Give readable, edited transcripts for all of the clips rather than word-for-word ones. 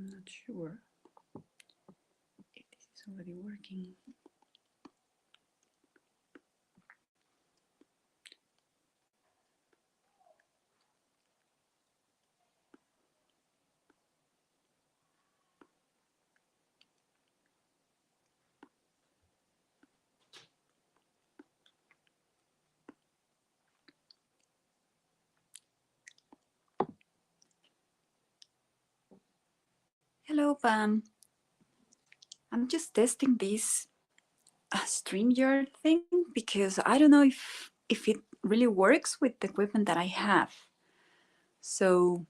I'm not sure if this is already working. Hello, Pam. I'm just testing this StreamYard thing because I don't know if it really works with the equipment that I have. So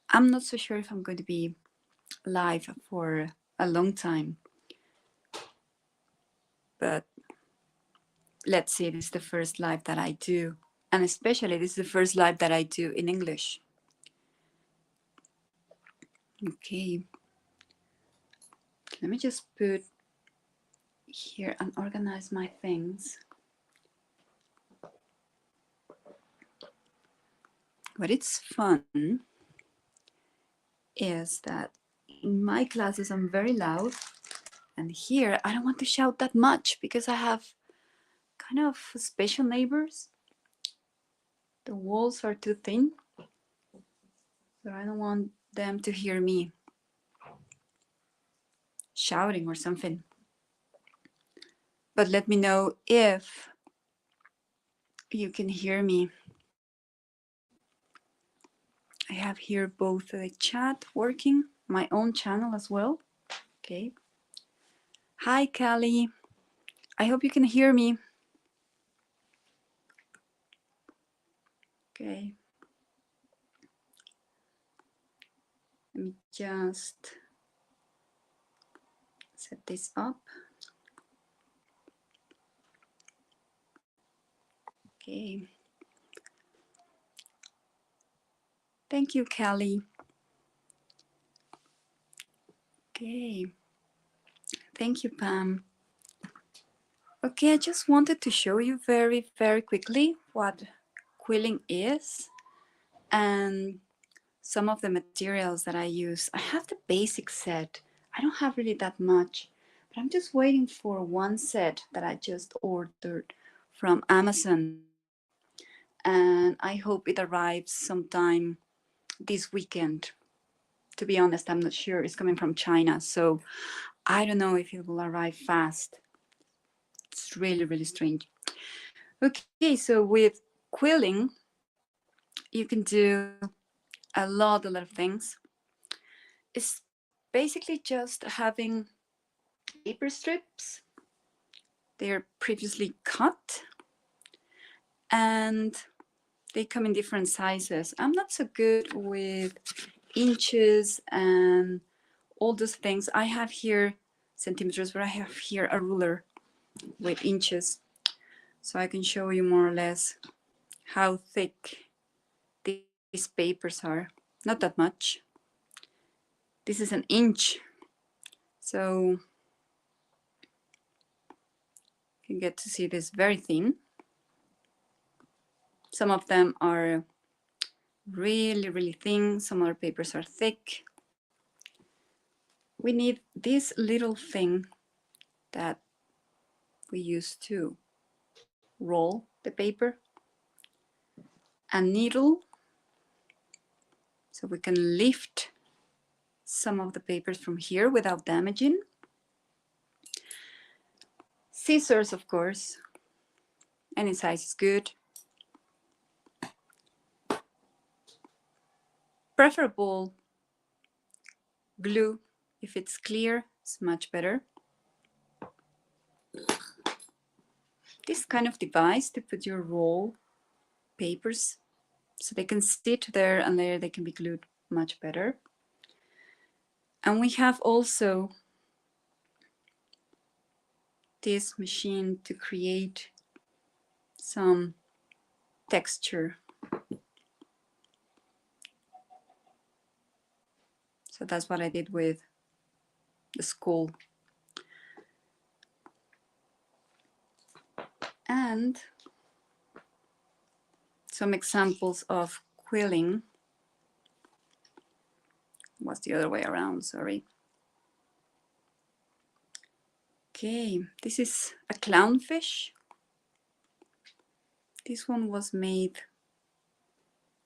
I'm not so sure if I'm going to be live for a long time. But let's see, this is the first live that I do. And especially this is the first live that I do in English. Okay. Let me just put here and organize my things. What it's fun is that in my classes I'm very loud, and here I don't want to shout that much because I have kind of special neighbors. The walls are too thin, so I don't want them to hear me shouting or something. But let me know if you can hear me. I have here both the chat working, my own channel as well. Okay. Hi, Callie. I hope you can hear me. Okay. Let me just set this up. Okay. Thank you, Callie. Okay. Thank you, Pam. Okay, I just wanted to show you very, very quickly what quilling is and some of the materials that I use. I have the basic set. I don't have really that much, but I'm just waiting for one set that I just ordered from Amazon. And I hope it arrives sometime this weekend. To be honest, I'm not sure. It's coming from China, so I don't know if it will arrive fast. It's really, really strange. Okay, so with quilling, you can do a lot of things. It's basically just having paper strips. They're previously cut and they come in different sizes. I'm not so good with inches and all those things. I have here centimeters, but I have here a ruler with inches. So I can show you more or less how thick these papers are. Not that much. This is an inch. So you can get to see this very thin. Some of them are really, really thin. Some other papers are thick. We need this little thing that we use to roll the paper. A needle, so we can lift some of the papers from here without damaging. Scissors, of course. Any size is good. Preferable glue. If it's clear, it's much better. This kind of device to put your roll papers so they can sit there and there they can be glued much better. And we have also this machine to create some texture. So that's what I did with the skull. And some examples of quilling. was the other way around, sorry. Okay, this is a clownfish. This one was made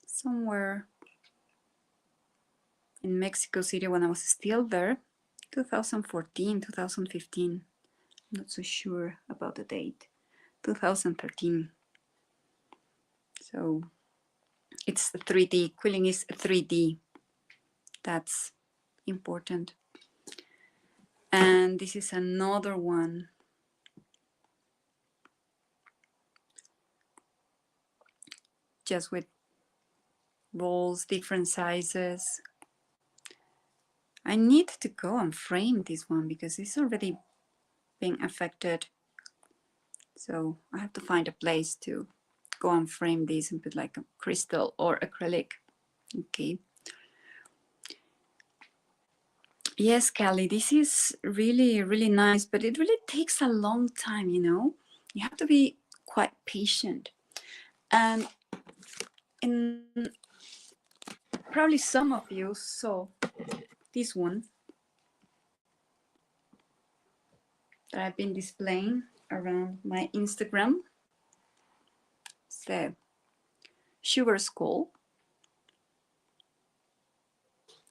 somewhere in Mexico City when I was still there, 2014, 2015. I'm not so sure about the date, 2013. So it's 3D, Quilling is 3D. That's important. And this is another one. Just with rolls, different sizes. I need to go and frame this one because it's already being affected. So I have to find a place to go and frame these and put like a crystal or acrylic. Okay. Yes, Callie, this is really, really nice, but it really takes a long time, you know? You have to be quite patient. And probably some of you saw this one that I've been displaying around my Instagram. It's the sugar skull.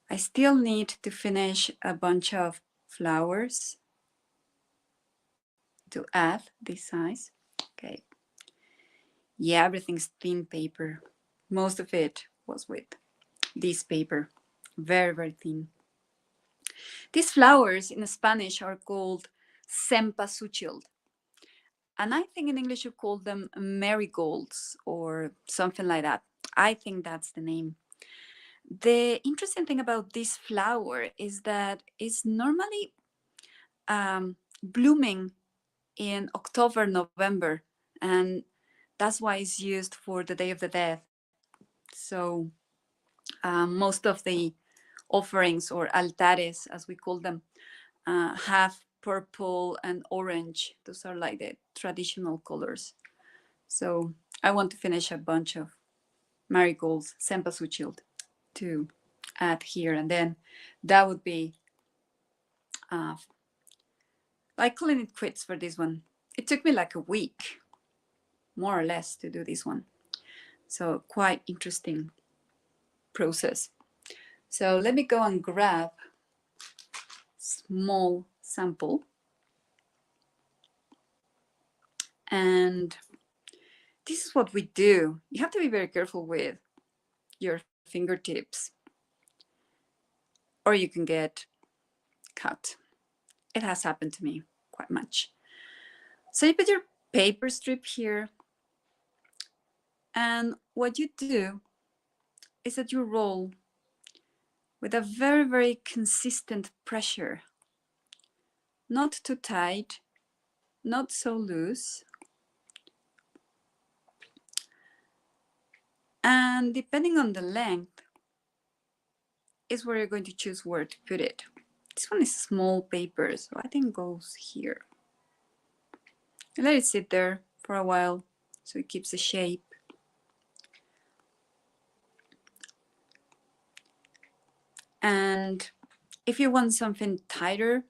I still need to finish a bunch of flowers to add this size. Okay. Yeah, everything's thin paper. Most of it was with this paper. Very, very thin. These flowers in Spanish are called cempasúchil. And I think in English you call them marigolds or something like that. I think that's the name. The interesting thing about this flower is that it's normally blooming in October, November, and that's why it's used for the Day of the Dead. So most of the offerings or altares, as we call them, have purple and orange. Those are like the traditional colors. So I want to finish a bunch of marigolds, cempasúchil, to add here, and then that would be like calling it quits for this one. It took me like a week, more or less, to do this one. So quite interesting process. So let me go and grab small sample. And this is what we do. You have to be very careful with your fingertips, or you can get cut. It has happened to me quite much. So you put your paper strip here, and what you do is that you roll with a very, very consistent pressure. Not too tight, not so loose. And depending on the length is where you're going to choose where to put it. This one is small paper, so I think it goes here. And let it sit there for a while so it keeps the shape. And if you want something tighter,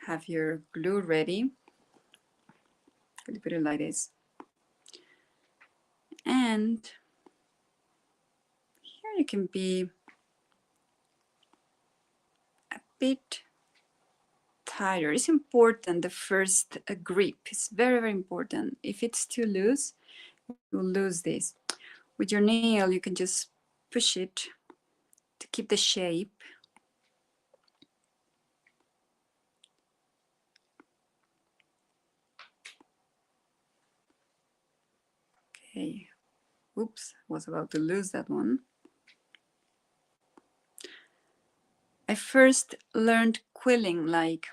have your glue ready. I'm going to put it like this. And here you can be a bit tighter. It's important, the first grip is very, very important. If it's too loose, you'll lose this. With your nail, you can just push it to keep the shape. Okay, oops, was about to lose that one. I first learned quilling like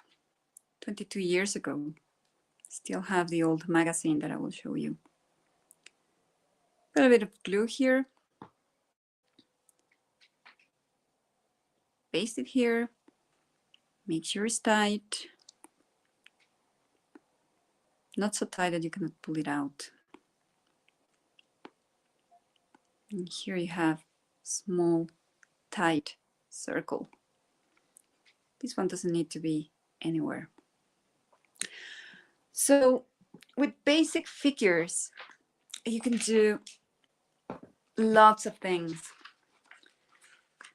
22 years ago. Still have the old magazine that I will show you. Put a bit of glue here. Paste it here. Make sure it's tight. Not so tight that you cannot pull it out. And here you have small, tight circle. This one doesn't need to be anywhere. So with basic figures, you can do lots of things.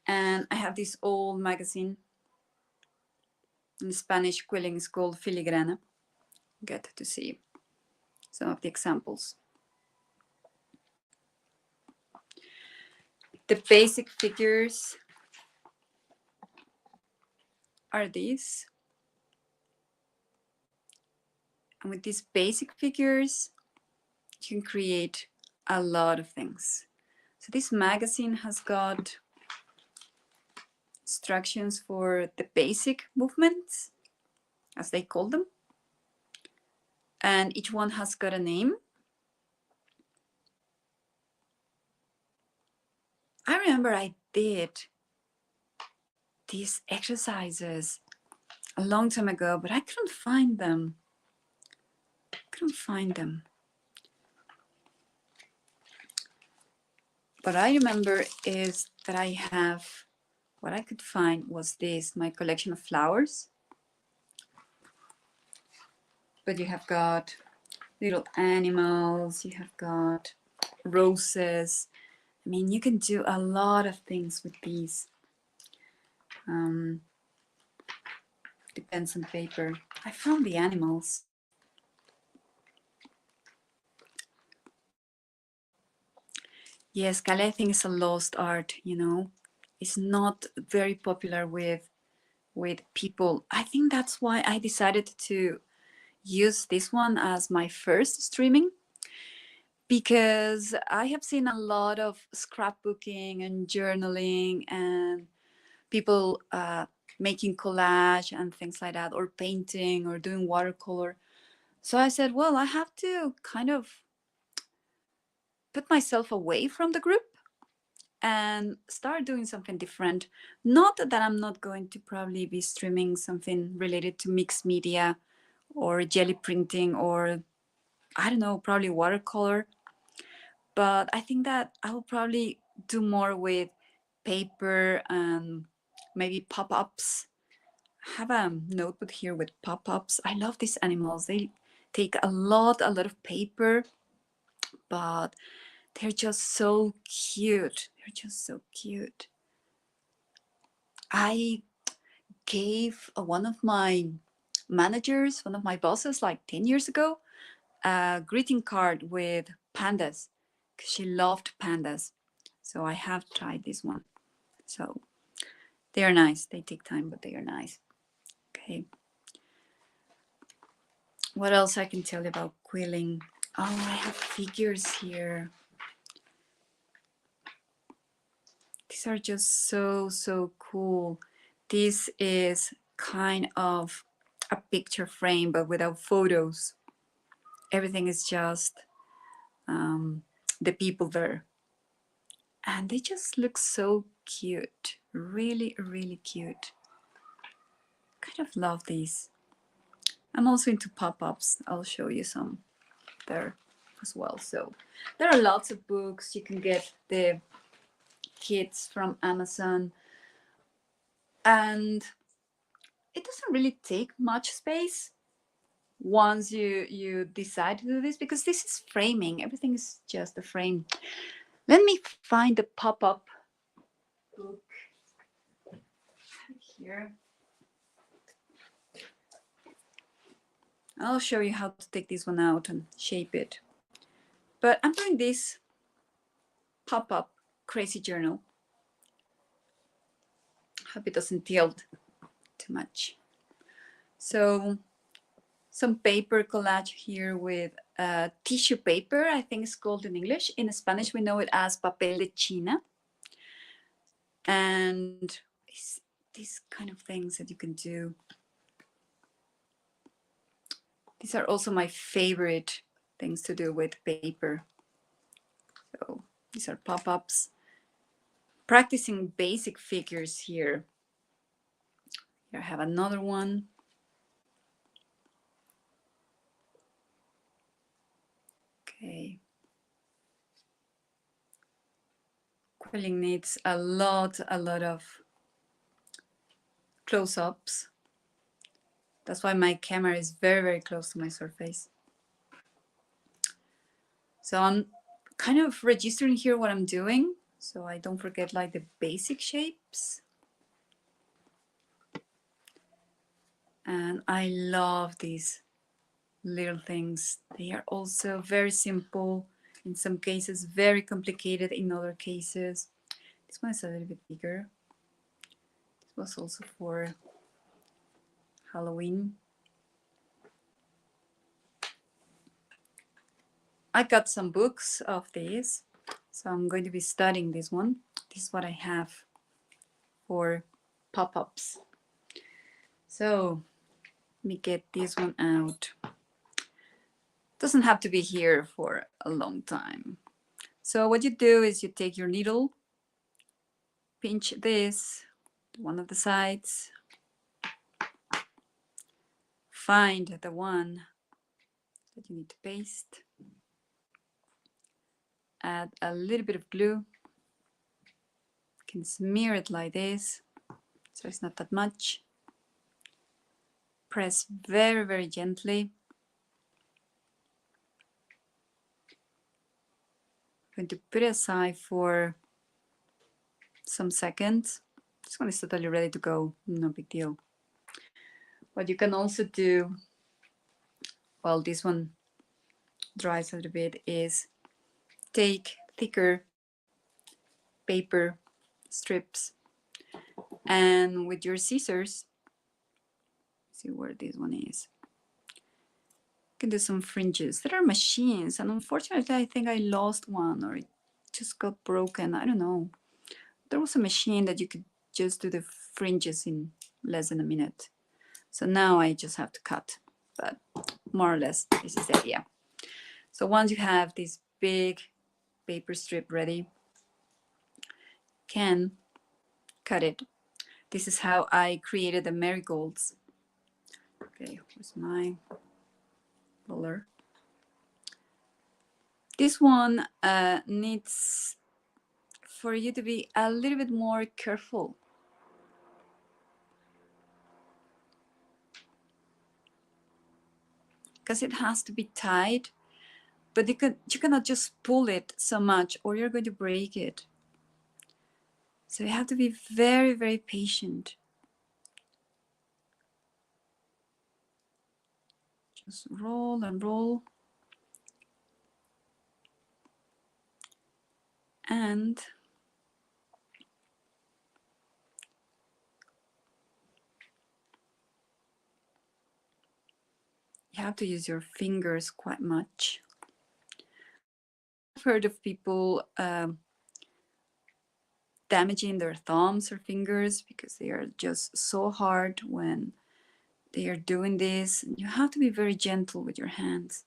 And I have this old magazine in Spanish. Quilling is called Filigrana. Get to see some of the examples. The basic figures are these. And with these basic figures, you can create a lot of things. So this magazine has got instructions for the basic movements, as they call them. And each one has got a name. I remember I did these exercises a long time ago, but I couldn't find them. What I remember is that I have, what I could find was this, my collection of flowers. But you have got little animals, you have got roses. I mean, you can do a lot of things with these. Depends on paper. I found the animals. Yes, Calais, I think is a lost art, you know. It's not very popular with people. I think that's why I decided to use this one as my first streaming, because I have seen a lot of scrapbooking and journaling and people making collage and things like that, or painting or doing watercolor. So I said, well, I have to kind of put myself away from the group and start doing something different. Not that I'm not going to probably be streaming something related to mixed media or jelly printing or, I don't know, probably watercolor. But I think that I will probably do more with paper and maybe pop-ups. I have a notebook here with pop-ups. I love these animals. They take a lot of paper, but they're just so cute. They're just so cute. I gave one of my managers, one of my bosses, like 10 years ago, a greeting card with pandas because she loved pandas. So I have tried this one. So they are nice. They take time, but they are nice. Okay. What else I can tell you about quilling? Oh, I have figures here. These are just so cool. This is kind of a picture frame, but without photos. Everything is just the people there. And they just look so cute. Really, really cute. Kind of love these. I'm also into pop-ups. I'll show you some there as well. So there are lots of books. You can get the kits from Amazon. And it doesn't really take much space once you decide to do this, because this is framing. Everything is just a frame. Let me find the pop-up book here. I'll show you how to take this one out and shape it. But I'm doing this pop-up crazy journal. Hope it doesn't tilt too much. So some paper collage here with tissue paper, I think it's called in English. In Spanish, we know it as papel de China. And these kind of things that you can do. These are also my favorite things to do with paper. So these are pop-ups. Practicing basic figures here. Here I have another one. Okay. Quilling needs a lot of close-ups. That's why my camera is very, very close to my surface. So I'm kind of registering here what I'm doing, so I don't forget like the basic shapes. And I love these little things. They are also very simple, in some cases very complicated in other cases. This one is a little bit bigger. This was also for Halloween. I got some books of these, so I'm going to be studying this one. This is what I have for pop-ups. So let me get this one out. Doesn't have to be here for a long time. So what you do is you take your needle, pinch this, one of the sides, find the one that you need to paste, add a little bit of glue, you can smear it like this, so it's not that much. Press very, very gently. I'm going to put it aside for some seconds. This one is totally ready to go, no big deal. What you can also do while this one dries a little bit is take thicker paper strips and with your scissors, see where this one is, you can do some fringes. There are machines, and unfortunately I think I lost one or it just got broken. I don't know. There was a machine that you could just do the fringes in less than a minute. So now I just have to cut, but more or less this is the idea. So once you have this big paper strip ready, can cut it. This is how I created the marigolds. Okay, where's my roller? This one needs for you to be a little bit more careful. Because it has to be tight, but you cannot just pull it so much or you're going to break it. So you have to be very, very patient. Just roll and roll. And you have to use your fingers quite much. I've heard of people damaging their thumbs or fingers because they are just so hard when they are doing this. You have to be very gentle with your hands,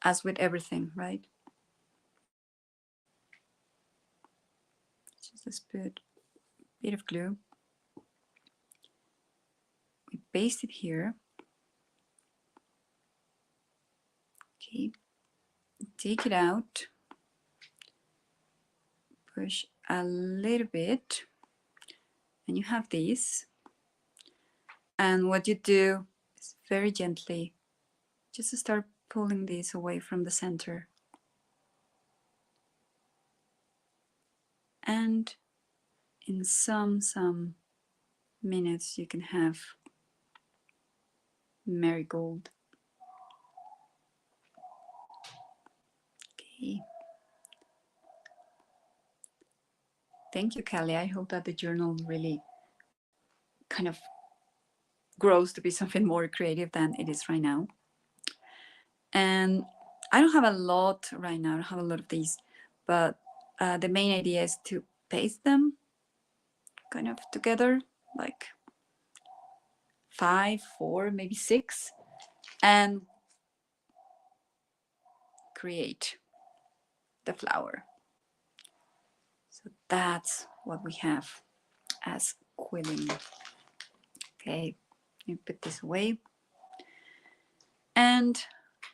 as with everything, right? Just put a bit of glue. We paste it here. Okay, take it out, push a little bit, and you have this. And what you do is very gently just start pulling this away from the center. And in some minutes you can have marigold. Okay. Thank you, Kelly. I hope that the journal really kind of grows to be something more creative than it is right now. And I don't have a lot right now. I don't have a lot of these, but the main idea is to paste them kind of together, like 5, 4, maybe 6, and create the flower. So that's what we have as quilling. Okay, let me put this away. And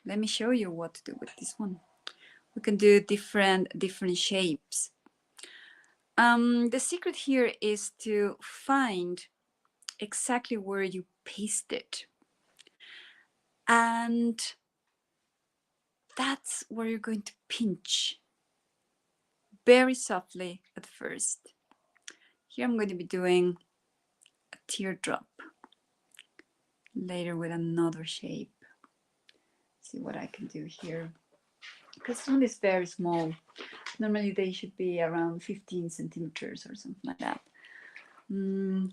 let me show you what to do with this one. We can do different shapes. The secret here is to find exactly where you paste it. And that's where you're going to pinch very softly at first. Here I'm going to be doing a teardrop later with another shape. See what I can do here. Because this one is very small. Normally they should be around 15 centimeters or something like that. We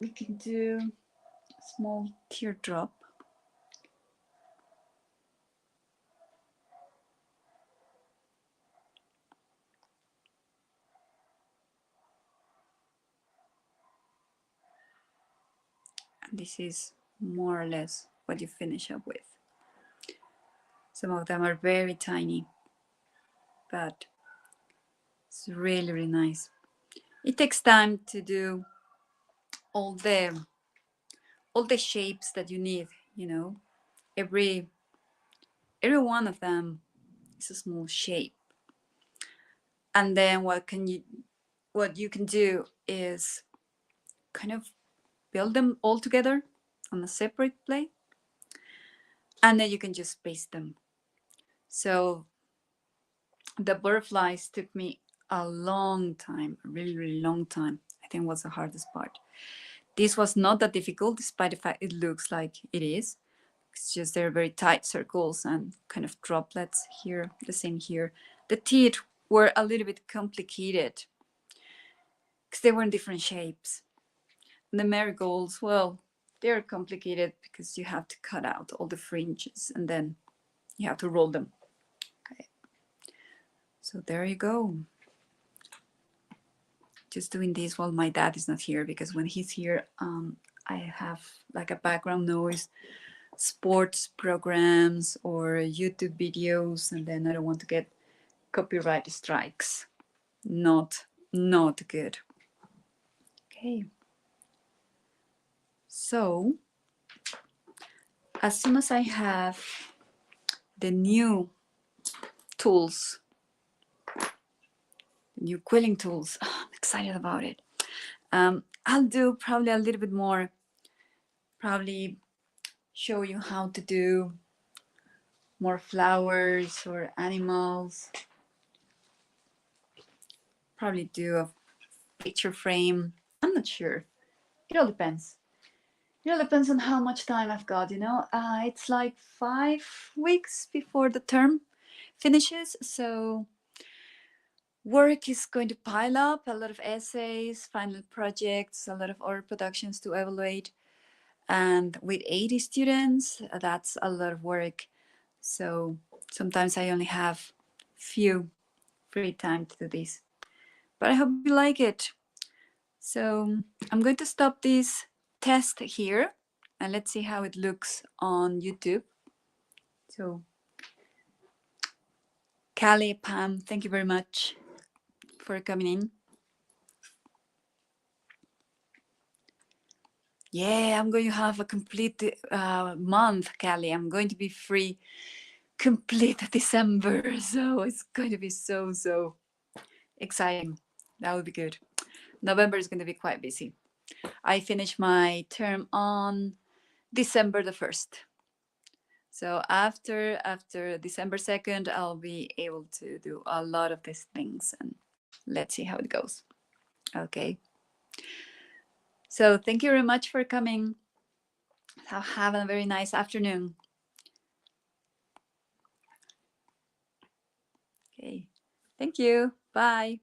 can do a small teardrop. And this is more or less what you finish up with. Some of them are very tiny, but it's really, really nice. It takes time to do all the shapes that you need, you know. Every one of them is a small shape. And then what you can do is kind of build them all together on a separate plate, and then you can just paste them. So the butterflies took me a long time, a really, really long time. I think was the hardest part. This was not that difficult, despite the fact it looks like it is. It's just they're very tight circles and kind of droplets here, the same here. The teeth were a little bit complicated because they were in different shapes. And the marigolds, well, they're complicated because you have to cut out all the fringes and then you have to roll them. Okay. So there you go. Just doing this while my dad is not here, because when he's here, I have like a background noise, sports programs or YouTube videos, and then I don't want to get copyright strikes. Not good. Okay. So as soon as I have the new tools, new quilling tools, I'm excited about it. I'll do probably a little bit more, probably show you how to do more flowers or animals. Probably do a picture frame. I'm not sure. It all depends. It all depends on how much time I've got, you know. It's like 5 weeks before the term finishes, so work is going to pile up, a lot of essays, final projects, a lot of oral productions to evaluate. And with 80 students, that's a lot of work. So sometimes I only have few free time to do this. But I hope you like it. So I'm going to stop this test here and let's see how it looks on YouTube. So Callie, Pam, thank you very much for coming in. Yeah, I'm going to have a complete month, Callie. I'm going to be free complete December. So it's going to be so exciting. That would be good. November is going to be quite busy. I finish my term on December the 1st. So after December 2nd, I'll be able to do a lot of these things, and let's see how it goes. Okay. So thank you very much for coming. Have a very nice afternoon. Okay. Thank you. Bye.